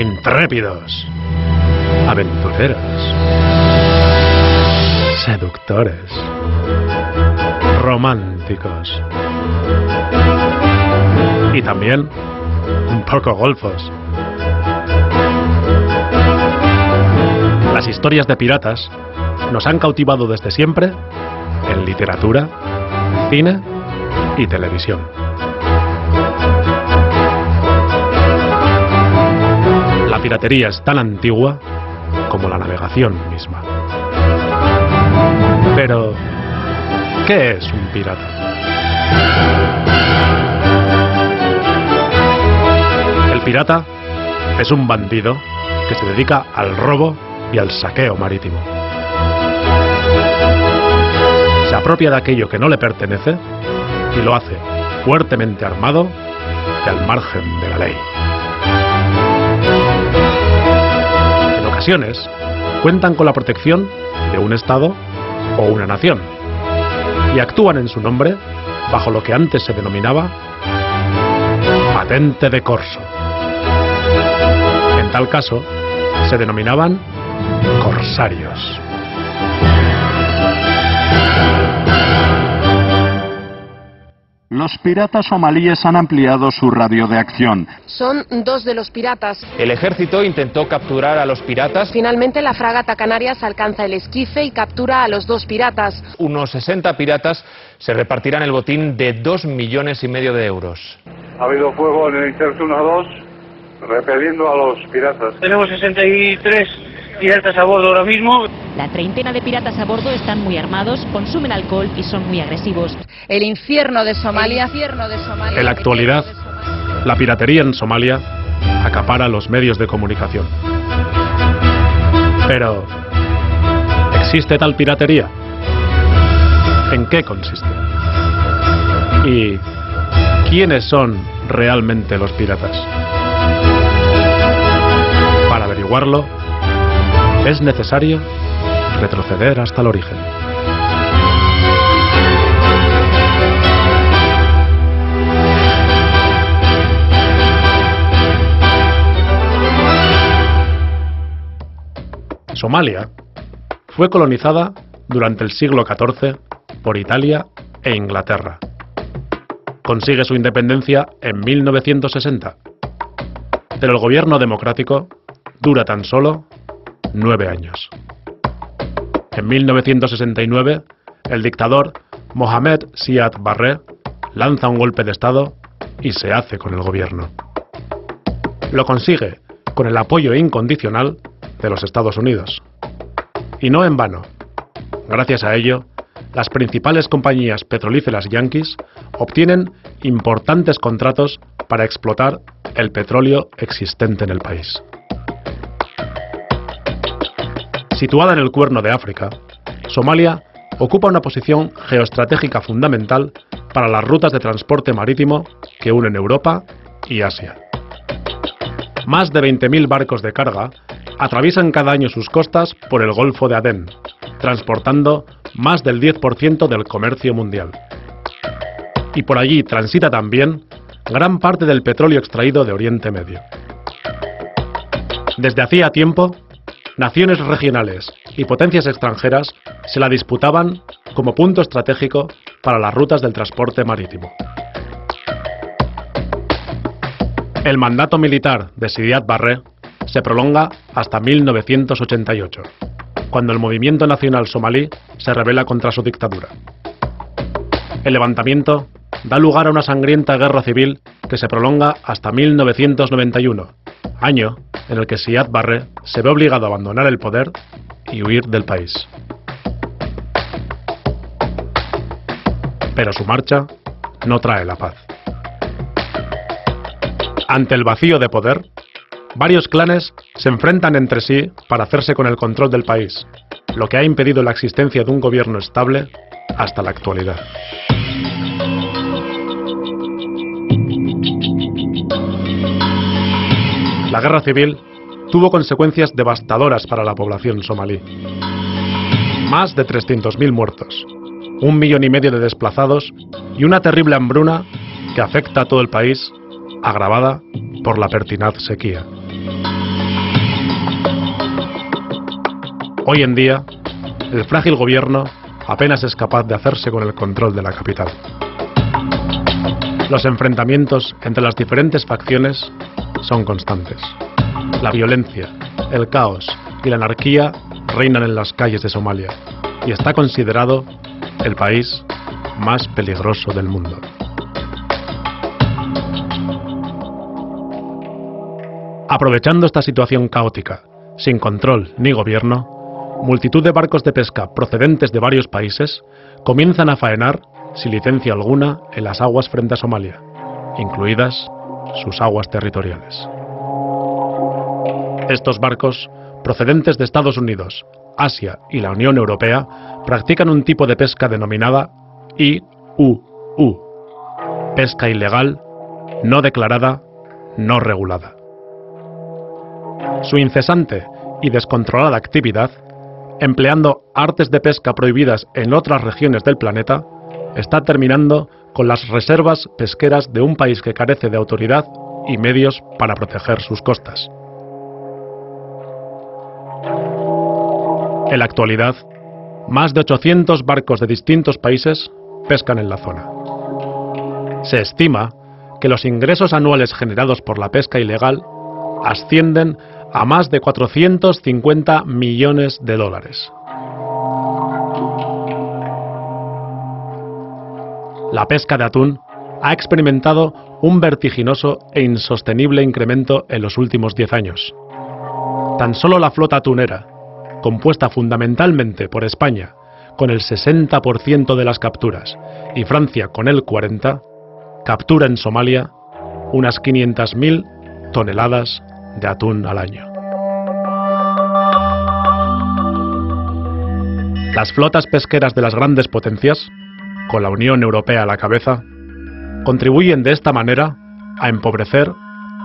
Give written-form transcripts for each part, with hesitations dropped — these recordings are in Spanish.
intrépidos, aventureros, seductores, románticos y también un poco golfos. Las historias de piratas nos han cautivado desde siempre en literatura, cine y televisión. La piratería es tan antigua como la navegación misma. Pero, ¿qué es un pirata? El pirata es un bandido que se dedica al robo y al saqueo marítimo. Se apropia de aquello que no le pertenece y lo hace fuertemente armado y al margen de la ley. En ocasiones, cuentan con la protección de un Estado o una nación y actúan en su nombre bajo lo que antes se denominaba patente de corso. En tal caso, se denominaban corsarios. Los piratas somalíes han ampliado su radio de acción. Son 2 de los piratas. El ejército intentó capturar a los piratas. Finalmente la fragata Canarias alcanza el esquife y captura a los 2 piratas. Unos 60 piratas se repartirán el botín de 2,5 millones de euros. Ha habido fuego en el Interce 1-2, repeliendo a los piratas. Tenemos 63 piratas a bordo ahora mismo. La treintena de piratas a bordo están muy armados, consumen alcohol y son muy agresivos. El infierno de Somalia. En la actualidad, la piratería en Somalia acapara los medios de comunicación. Pero, ¿existe tal piratería? ¿En qué consiste? ¿Y quiénes son realmente los piratas? Para averiguarlo, es necesario retroceder hasta el origen. Somalia fue colonizada durante el siglo XIV por Italia e Inglaterra. Consigue su independencia en 1960, pero el gobierno democrático dura tan solo 9 años. En 1969, el dictador Mohamed Siad Barre lanza un golpe de Estado y se hace con el gobierno. Lo consigue con el apoyo incondicional de los Estados Unidos. Y no en vano. Gracias a ello, las principales compañías petrolíferas yanquis obtienen importantes contratos para explotar el petróleo existente en el país. Situada en el Cuerno de África, Somalia ocupa una posición geoestratégica fundamental para las rutas de transporte marítimo que unen Europa y Asia. Más de 20.000 barcos de carga atraviesan cada año sus costas por el Golfo de Adén, transportando más del 10% del comercio mundial. Y por allí transita también gran parte del petróleo extraído de Oriente Medio. Desde hacía tiempo, naciones regionales y potencias extranjeras se la disputaban como punto estratégico para las rutas del transporte marítimo. El mandato militar de Siad Barre se prolonga hasta 1988, cuando el movimiento nacional somalí se rebela contra su dictadura. El levantamiento da lugar a una sangrienta guerra civil que se prolonga hasta 1991, año en el que Siad Barre se ve obligado a abandonar el poder y huir del país. Pero su marcha no trae la paz. Ante el vacío de poder, varios clanes se enfrentan entre sí para hacerse con el control del país, lo que ha impedido la existencia de un gobierno estable hasta la actualidad. La guerra civil tuvo consecuencias devastadoras para la población somalí. Más de 300.000 muertos, 1,5 millones de desplazados y una terrible hambruna que afecta a todo el país, agravada por la pertinaz sequía. Hoy en día, el frágil gobierno apenas es capaz de hacerse con el control de la capital. Los enfrentamientos entre las diferentes facciones son constantes. La violencia, el caos y la anarquía reinan en las calles de Somalia y está considerado el país más peligroso del mundo. Aprovechando esta situación caótica, sin control ni gobierno, multitud de barcos de pesca procedentes de varios países comienzan a faenar sin licencia alguna en las aguas frente a Somalia, incluidas sus aguas territoriales. Estos barcos, procedentes de Estados Unidos, Asia y la Unión Europea, practican un tipo de pesca denominada IUU, pesca ilegal, no declarada, no regulada. Su incesante y descontrolada actividad, empleando artes de pesca prohibidas en otras regiones del planeta, está terminando con las reservas pesqueras de un país que carece de autoridad y medios para proteger sus costas. En la actualidad, más de 800 barcos de distintos países pescan en la zona. Se estima que los ingresos anuales generados por la pesca ilegal ascienden a más de 450 millones de dólares. La pesca de atún ha experimentado un vertiginoso e insostenible incremento en los últimos 10 años. Tan solo la flota atunera, compuesta fundamentalmente por España, con el 60% de las capturas, y Francia con el 40%, captura en Somalia unas 500.000 toneladas de atún al año. Las flotas pesqueras de las grandes potencias, con la Unión Europea a la cabeza, contribuyen de esta manera a empobrecer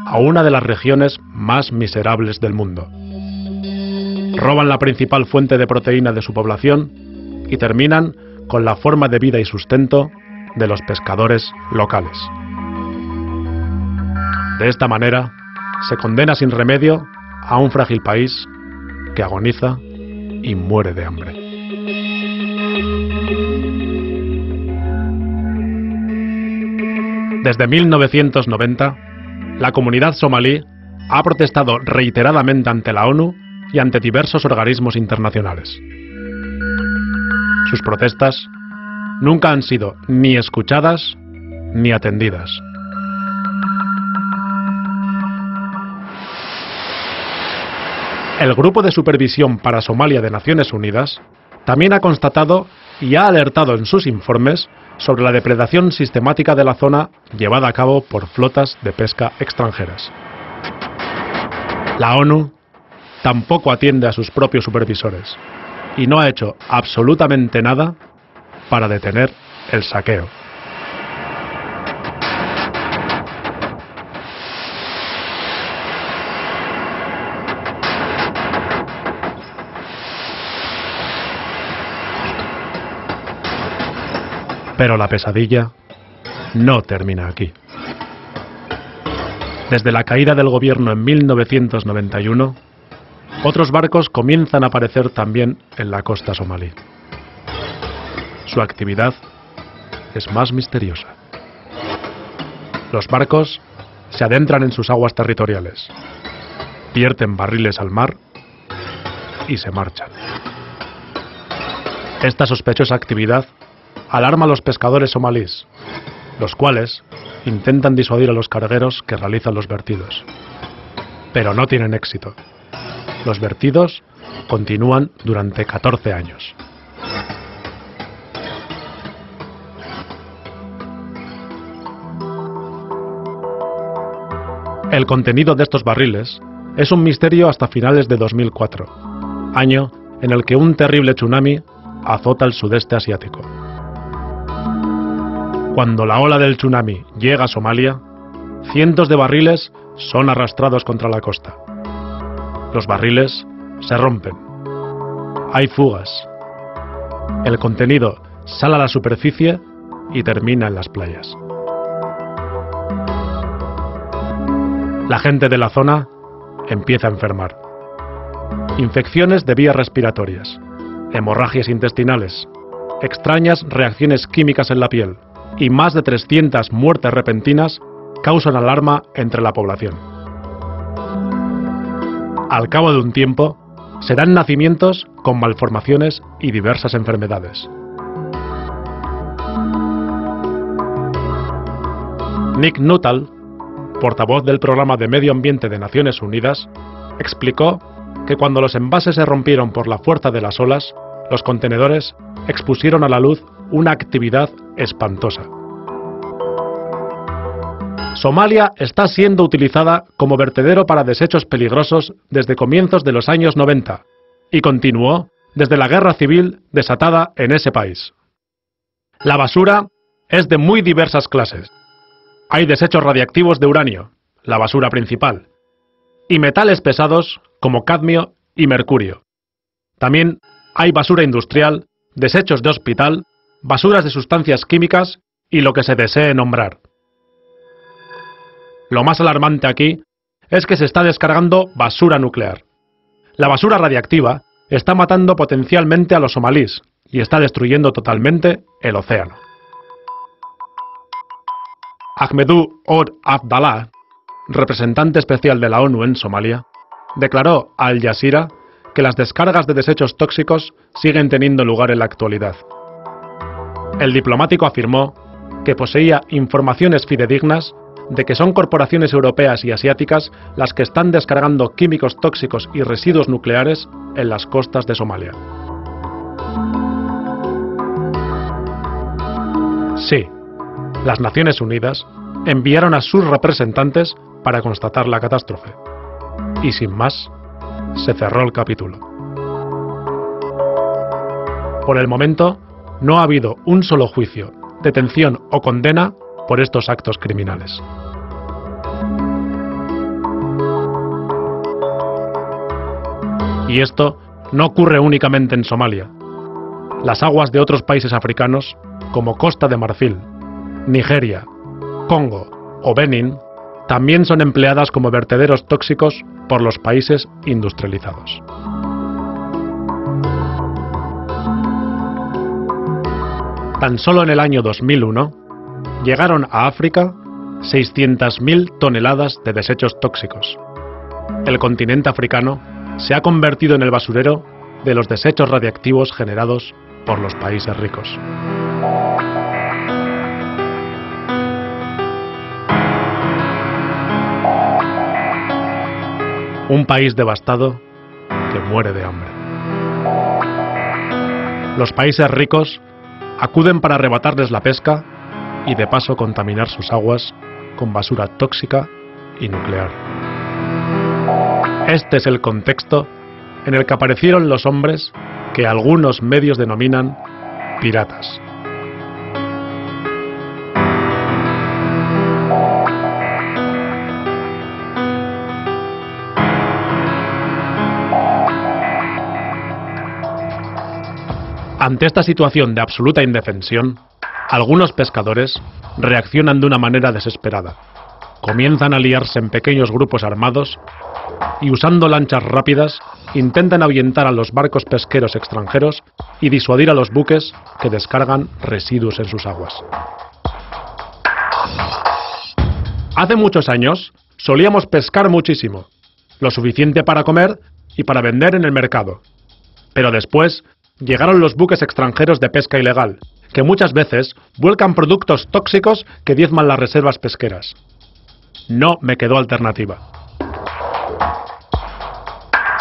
a una de las regiones más miserables del mundo. Roban la principal fuente de proteína de su población y terminan con la forma de vida y sustento de los pescadores locales. De esta manera, se condena sin remedio a un frágil país que agoniza y muere de hambre. Desde 1990, la comunidad somalí ha protestado reiteradamente ante la ONU y ante diversos organismos internacionales. Sus protestas nunca han sido ni escuchadas ni atendidas. El Grupo de Supervisión para Somalia de Naciones Unidas también ha constatado y ha alertado en sus informes sobre la depredación sistemática de la zona llevada a cabo por flotas de pesca extranjeras. La ONU tampoco atiende a sus propios supervisores y no ha hecho absolutamente nada para detener el saqueo. Pero la pesadilla no termina aquí. Desde la caída del gobierno en 1991, otros barcos comienzan a aparecer también en la costa somalí. Su actividad es más misteriosa. Los barcos se adentran en sus aguas territoriales, vierten barriles al mar y se marchan. Esta sospechosa actividad alarma a los pescadores somalíes, los cuales intentan disuadir a los cargueros que realizan los vertidos. Pero no tienen éxito. Los vertidos continúan durante 14 años. El contenido de estos barriles es un misterio hasta finales de 2004, año en el que un terrible tsunami azota el sudeste asiático. Cuando la ola del tsunami llega a Somalia, cientos de barriles son arrastrados contra la costa. Los barriles se rompen. Hay fugas. El contenido sale a la superficie y termina en las playas. La gente de la zona empieza a enfermar. infecciones de vías respiratorias, hemorragias intestinales, extrañas reacciones químicas en la piel y más de 300 muertes repentinas causan alarma entre la población. Al cabo de un tiempo, se dan nacimientos con malformaciones y diversas enfermedades. Nick Nuttall, portavoz del Programa de Medio Ambiente de Naciones Unidas, explicó que cuando los envases se rompieron por la fuerza de las olas, los contenedores expusieron a la luz una actividad espantosa. Somalia está siendo utilizada como vertedero para desechos peligrosos desde comienzos de los años 90 y continuó desde la guerra civil desatada en ese país. La basura es de muy diversas clases. Hay desechos radiactivos de uranio, la basura principal, y metales pesados como cadmio y mercurio. También hay basura industrial, desechos de hospital, basuras de sustancias químicas y lo que se desee nombrar. Lo más alarmante aquí es que se está descargando basura nuclear. La basura radiactiva está matando potencialmente a los somalíes y está destruyendo totalmente el océano. Ahmedou Ould Abdallah, representante especial de la ONU en Somalia, declaró a Al Jazeera que las descargas de desechos tóxicos siguen teniendo lugar en la actualidad. El diplomático afirmó que poseía informaciones fidedignas de que son corporaciones europeas y asiáticas las que están descargando químicos tóxicos y residuos nucleares en las costas de Somalia. Sí, las Naciones Unidas enviaron a sus representantes para constatar la catástrofe. Y sin más, se cerró el capítulo. Por el momento, no ha habido un solo juicio, detención o condena por estos actos criminales. Y esto no ocurre únicamente en Somalia. Las aguas de otros países africanos, como Costa de Marfil, Nigeria, Congo o Benín, también son empleadas como vertederos tóxicos por los países industrializados. Tan solo en el año 2001, llegaron a África 600.000 toneladas de desechos tóxicos. El continente africano se ha convertido en el basurero de los desechos radiactivos generados por los países ricos. Un país devastado que muere de hambre. Los países ricos acuden para arrebatarles la pesca y de paso contaminar sus aguas con basura tóxica y nuclear. Este es el contexto en el que aparecieron los hombres que algunos medios denominan piratas. Ante esta situación de absoluta indefensión, algunos pescadores reaccionan de una manera desesperada. Comienzan a liarse en pequeños grupos armados y usando lanchas rápidas intentan ahuyentar a los barcos pesqueros extranjeros y disuadir a los buques que descargan residuos en sus aguas. Hace muchos años solíamos pescar muchísimo, lo suficiente para comer y para vender en el mercado. Pero después llegaron los buques extranjeros de pesca ilegal, que muchas veces vuelcan productos tóxicos que diezman las reservas pesqueras. No me quedó alternativa.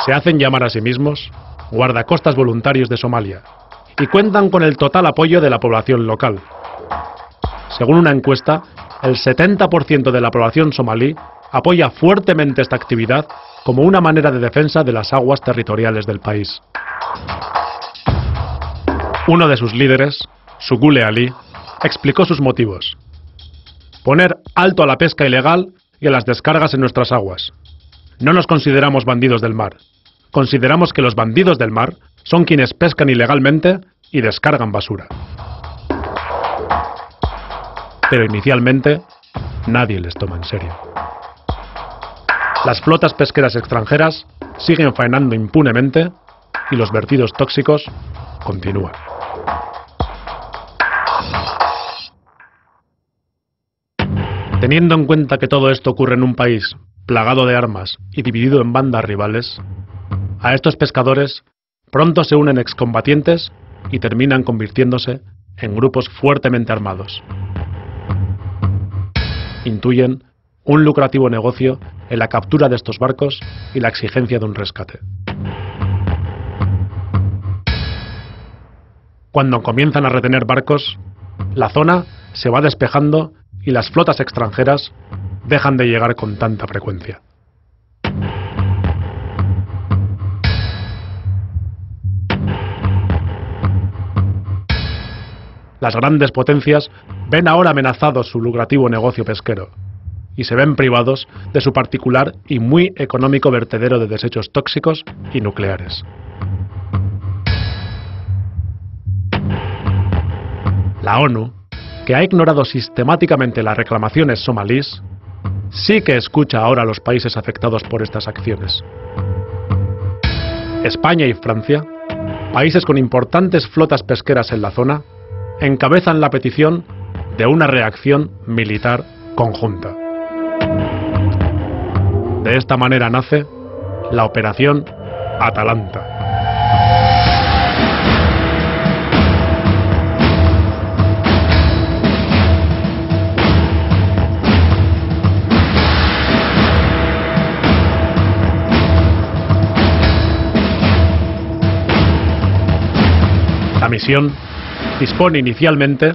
Se hacen llamar a sí mismos guardacostas voluntarios de Somalia y cuentan con el total apoyo de la población local. Según una encuesta, el 70% de la población somalí apoya fuertemente esta actividad como una manera de defensa de las aguas territoriales del país. Uno de sus líderes, Sugule Ali, explicó sus motivos. Poner alto a la pesca ilegal y a las descargas en nuestras aguas. No nos consideramos bandidos del mar. Consideramos que los bandidos del mar son quienes pescan ilegalmente y descargan basura. Pero inicialmente, nadie les toma en serio. Las flotas pesqueras extranjeras siguen faenando impunemente y los vertidos tóxicos continúan. Teniendo en cuenta que todo esto ocurre en un país plagado de armas y dividido en bandas rivales, a estos pescadores pronto se unen excombatientes y terminan convirtiéndose en grupos fuertemente armados. Intuyen un lucrativo negocio en la captura de estos barcos y la exigencia de un rescate. Cuando comienzan a retener barcos, la zona se va despejando y las flotas extranjeras dejan de llegar con tanta frecuencia. Las grandes potencias ven ahora amenazado su lucrativo negocio pesquero y se ven privados de su particular y muy económico vertedero de desechos tóxicos y nucleares. La ONU, que ha ignorado sistemáticamente las reclamaciones somalíes, sí que escucha ahora a los países afectados por estas acciones. España y Francia, países con importantes flotas pesqueras en la zona, encabezan la petición de una reacción militar conjunta. De esta manera nace la Operación Atalanta. La misión dispone inicialmente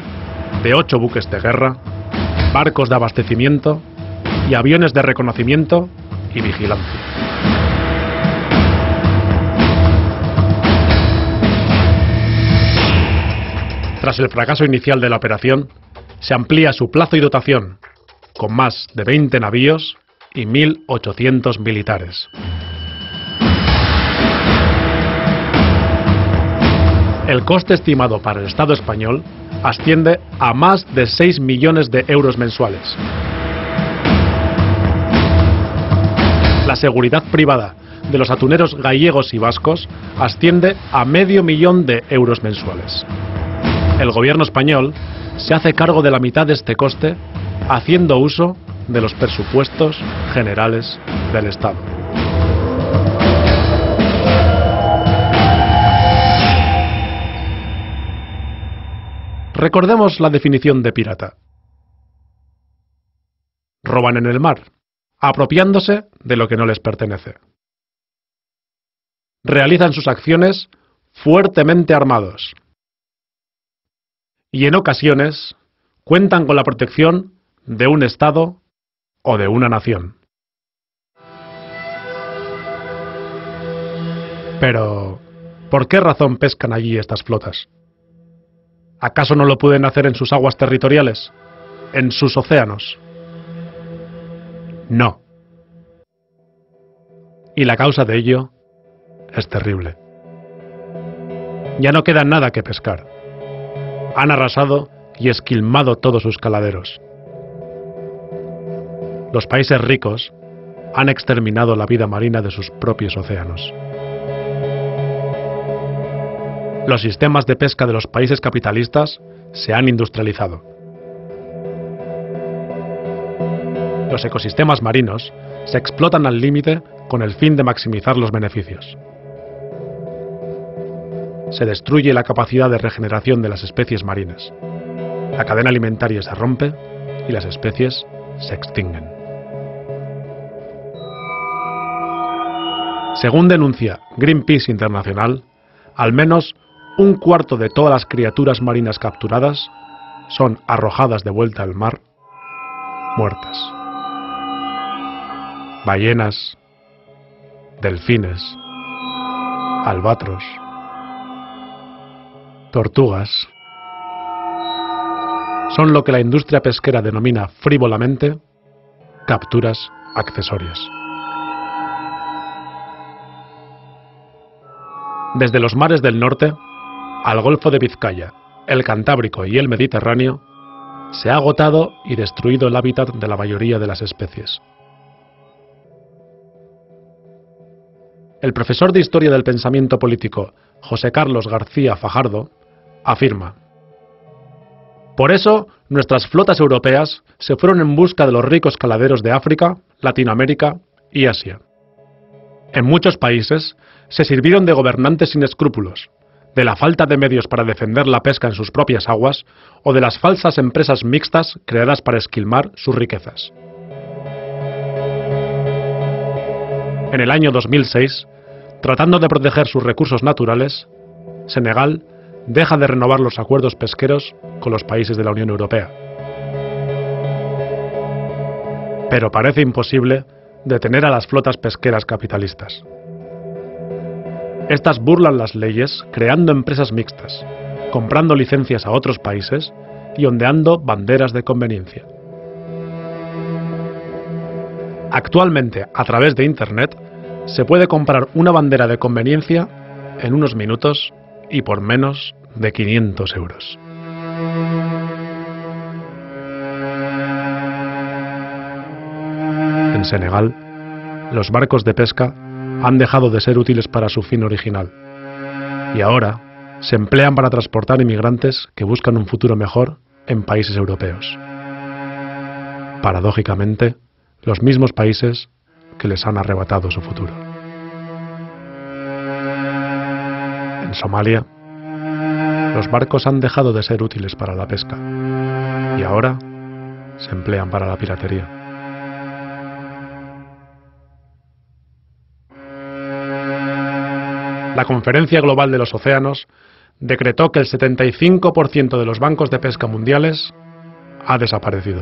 de 8 buques de guerra, barcos de abastecimiento y aviones de reconocimiento y vigilancia. Tras el fracaso inicial de la operación, se amplía su plazo y dotación, con más de 20 navíos y 1.800 militares. El coste estimado para el Estado español asciende a más de 6 millones de euros mensuales. La seguridad privada de los atuneros gallegos y vascos asciende a $500.000 de euros mensuales. El gobierno español se hace cargo de la mitad de este coste haciendo uso de los presupuestos generales del Estado. Recordemos la definición de pirata. Roban en el mar, apropiándose de lo que no les pertenece. Realizan sus acciones fuertemente armados. Y en ocasiones cuentan con la protección de un Estado o de una nación. Pero, ¿por qué razón pescan allí estas flotas? ¿Acaso no lo pueden hacer en sus aguas territoriales? ¿En sus océanos? No. Y la causa de ello es terrible. Ya no queda nada que pescar. Han arrasado y esquilmado todos sus caladeros. Los países ricos han exterminado la vida marina de sus propios océanos. Los sistemas de pesca de los países capitalistas se han industrializado. Los ecosistemas marinos se explotan al límite con el fin de maximizar los beneficios. Se destruye la capacidad de regeneración de las especies marinas. La cadena alimentaria se rompe y las especies se extinguen. Según denuncia Greenpeace Internacional, al menos un cuarto de todas las criaturas marinas capturadas son arrojadas de vuelta al mar, muertas. Ballenas, delfines, albatros, tortugas, son lo que la industria pesquera denomina frívolamente capturas accesorias. Desde los mares del norte al Golfo de Vizcaya, el Cantábrico y el Mediterráneo, se ha agotado y destruido el hábitat de la mayoría de las especies. El profesor de Historia del Pensamiento Político José Carlos García Fajardo afirma: por eso, nuestras flotas europeas se fueron en busca de los ricos caladeros de África, Latinoamérica y Asia. En muchos países se sirvieron de gobernantes sin escrúpulos, de la falta de medios para defender la pesca en sus propias aguas o de las falsas empresas mixtas creadas para esquilmar sus riquezas. En el año 2006, tratando de proteger sus recursos naturales, Senegal deja de renovar los acuerdos pesqueros con los países de la Unión Europea. Pero parece imposible detener a las flotas pesqueras capitalistas. Estas burlan las leyes creando empresas mixtas, comprando licencias a otros países y ondeando banderas de conveniencia. Actualmente, a través de Internet, se puede comprar una bandera de conveniencia en unos minutos y por menos de 500 euros. En Senegal, los barcos de pesca han dejado de ser útiles para su fin original y ahora se emplean para transportar inmigrantes que buscan un futuro mejor en países europeos. Paradójicamente, los mismos países que les han arrebatado su futuro. En Somalia, los barcos han dejado de ser útiles para la pesca y ahora se emplean para la piratería. La Conferencia Global de los Océanos decretó que el 75% de los bancos de pesca mundiales ha desaparecido.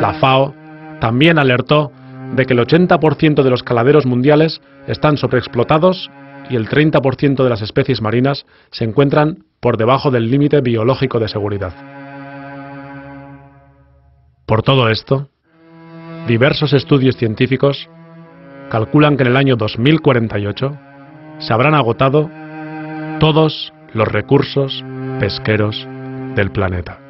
La FAO también alertó de que el 80% de los caladeros mundiales están sobreexplotados y el 30% de las especies marinas se encuentran por debajo del límite biológico de seguridad. Por todo esto, diversos estudios científicos calculan que en el año 2048 se habrán agotado todos los recursos pesqueros del planeta.